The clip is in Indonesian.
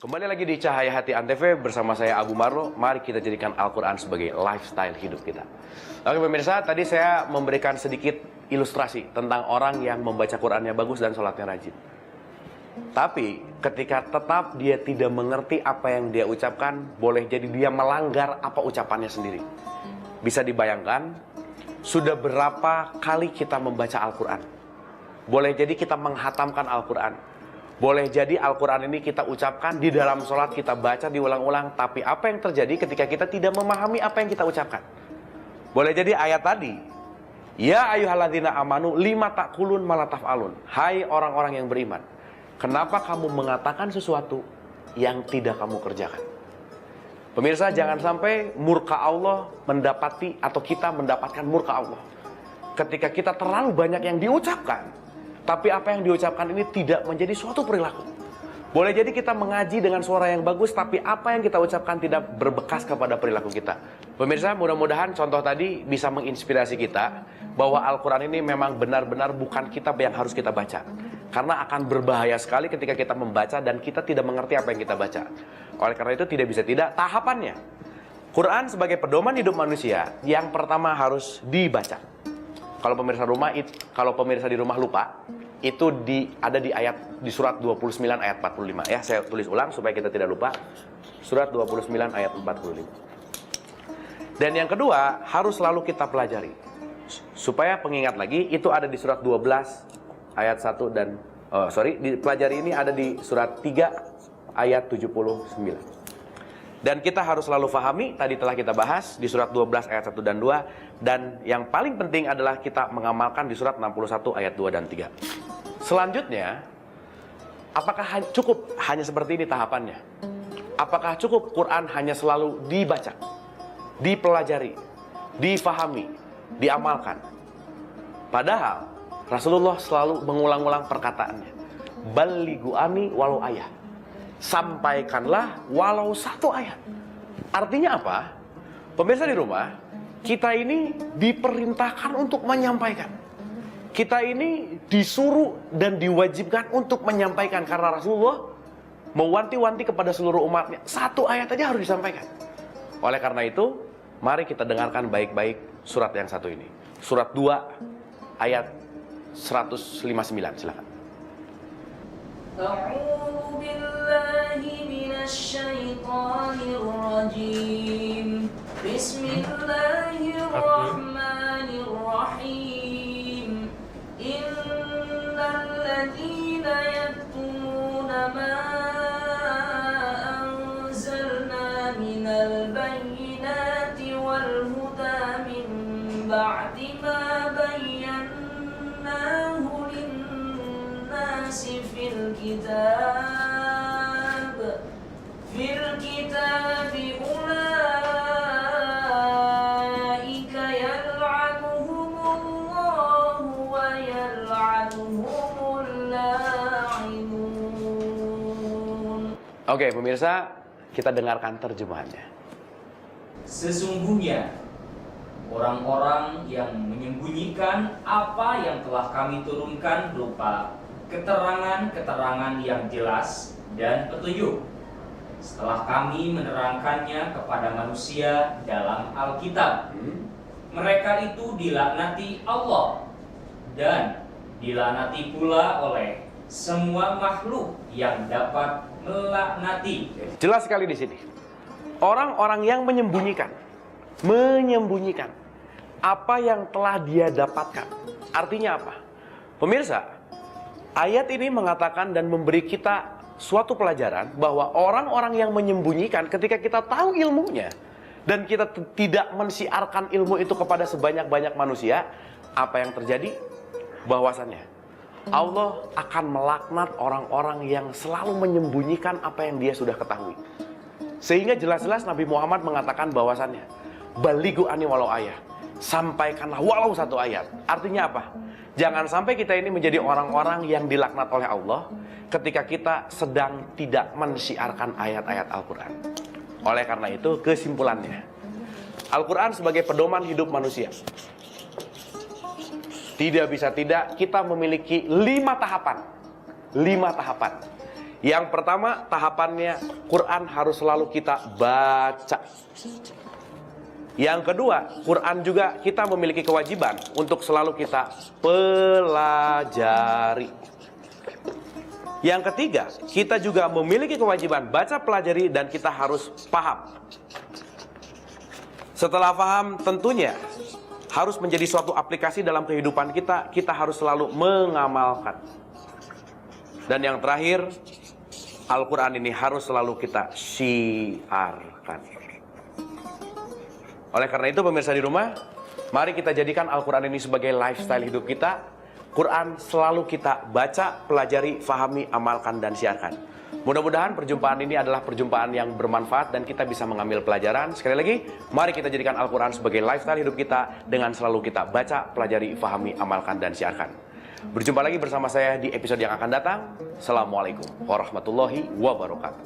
Kembali lagi di Cahaya Hati Antv bersama saya Abu Marlo. Mari kita jadikan Al-Quran sebagai lifestyle hidup kita. Oke pemirsa, tadi saya memberikan sedikit ilustrasi tentang orang yang membaca Qurannya bagus dan sholatnya rajin. Tapi ketika tetap dia tidak mengerti apa yang dia ucapkan, boleh jadi dia melanggar apa ucapannya sendiri. Bisa dibayangkan, sudah berapa kali kita membaca Al-Quran. Boleh jadi kita menghatamkan Al-Quran. Boleh jadi Al-Quran ini kita ucapkan di dalam sholat, kita baca diulang-ulang. Tapi apa yang terjadi ketika kita tidak memahami apa yang kita ucapkan? Boleh jadi ayat tadi, ya ayyuhalladzina amanu lima taqulun ma la taf'alun. Hai orang-orang yang beriman, kenapa kamu mengatakan sesuatu yang tidak kamu kerjakan? Pemirsa, jangan sampai murka Allah mendapati atau kita mendapatkan murka Allah. Ketika kita terlalu banyak yang diucapkan, tapi apa yang diucapkan ini tidak menjadi suatu perilaku. Boleh jadi kita mengaji dengan suara yang bagus, tapi apa yang kita ucapkan tidak berbekas kepada perilaku kita. Pemirsa, mudah-mudahan contoh tadi bisa menginspirasi kita bahwa Al-Quran ini memang benar-benar bukan kitab yang harus kita baca. Karena akan berbahaya sekali ketika kita membaca dan kita tidak mengerti apa yang kita baca. Oleh karena itu tidak bisa tidak, tahapannya. Quran sebagai pedoman hidup manusia, yang pertama harus dibaca. Kalau pemirsa di rumah lupa, itu ada di surat 29 ayat 45 ya. Saya tulis ulang supaya kita tidak lupa. Surat 29 ayat 45. Dan yang kedua, harus selalu kita pelajari. Supaya pengingat lagi, itu ada di surat 12 ayat 1 dan dipelajari ini ada di surat 3 ayat 79. Dan kita harus selalu pahami, tadi telah kita bahas di surat 12 ayat 1 dan 2. Dan yang paling penting adalah kita mengamalkan di surat 61 ayat 2 dan 3. Selanjutnya, apakah cukup hanya seperti ini tahapannya? Apakah cukup Quran hanya selalu dibaca, dipelajari, difahami, diamalkan? Padahal Rasulullah selalu mengulang-ulang perkataannya. Balighu ani walau ayat. Sampaikanlah walau satu ayat. Artinya apa? Pemirsa di rumah, kita ini diperintahkan untuk menyampaikan. Kita ini disuruh dan diwajibkan untuk menyampaikan. Karena Rasulullah mewanti-wanti kepada seluruh umatnya, satu ayat aja harus disampaikan. Oleh karena itu, mari kita dengarkan baik-baik surat yang satu ini. Surat 2 ayat 159, silakan. أعوذ بالله من الشيطان الرجيم بسم الله الرحمن الرحيم إن الذين يكتمون ما أنزلنا من البينات والهدى من بعد ما بيناه للناس في الكتاب أولئك يلعنهم الله ويلعنهم اللاعنون. Oke pemirsa, kita dengarkan terjemahannya. Sesungguhnya orang-orang yang menyembunyikan apa yang telah kami turunkan berupa keterangan-keterangan yang jelas dan petunjuk setelah kami menerangkannya kepada manusia dalam Alkitab. Mereka itu dilaknati Allah dan dilaknati pula oleh semua makhluk yang dapat melaknati. Jelas sekali di sini. Orang-orang yang menyembunyikan apa yang telah dia dapatkan. Artinya apa? Pemirsa, ayat ini mengatakan dan memberi kita suatu pelajaran bahwa orang-orang yang menyembunyikan, ketika kita tahu ilmunya dan kita tidak mensiarkan ilmu itu kepada sebanyak-banyak manusia, apa yang terjadi? Bahwasannya Allah akan melaknat orang-orang yang selalu menyembunyikan apa yang dia sudah ketahui. Sehingga jelas-jelas Nabi Muhammad mengatakan bahwasannya balighu ani walau ayat. Sampaikanlah walau satu ayat. Artinya apa? Jangan sampai kita ini menjadi orang-orang yang dilaknat oleh Allah ketika kita sedang tidak mensiarkan ayat-ayat Al-Quran. Oleh karena itu, kesimpulannya, Al-Quran sebagai pedoman hidup manusia. Tidak bisa tidak, kita memiliki 5 tahapan. 5 tahapan. Yang pertama, tahapannya Quran harus selalu kita baca. Yang kedua, Quran juga kita memiliki kewajiban untuk selalu kita pelajari. Yang ketiga, kita juga memiliki kewajiban baca, pelajari, dan kita harus paham. Setelah paham, tentunya harus menjadi suatu aplikasi dalam kehidupan kita. Kita harus selalu mengamalkan. Dan yang terakhir, Al-Quran ini harus selalu kita syiarkan. Oleh karena itu pemirsa di rumah, mari kita jadikan Al-Quran ini sebagai lifestyle hidup kita. Quran selalu kita baca, pelajari, fahami, amalkan, dan siarkan. Mudah-mudahan perjumpaan ini adalah perjumpaan yang bermanfaat dan kita bisa mengambil pelajaran. Sekali lagi, mari kita jadikan Al-Quran sebagai lifestyle hidup kita dengan selalu kita baca, pelajari, fahami, amalkan, dan siarkan. Berjumpa lagi bersama saya di episode yang akan datang. Assalamualaikum warahmatullahi wabarakatuh.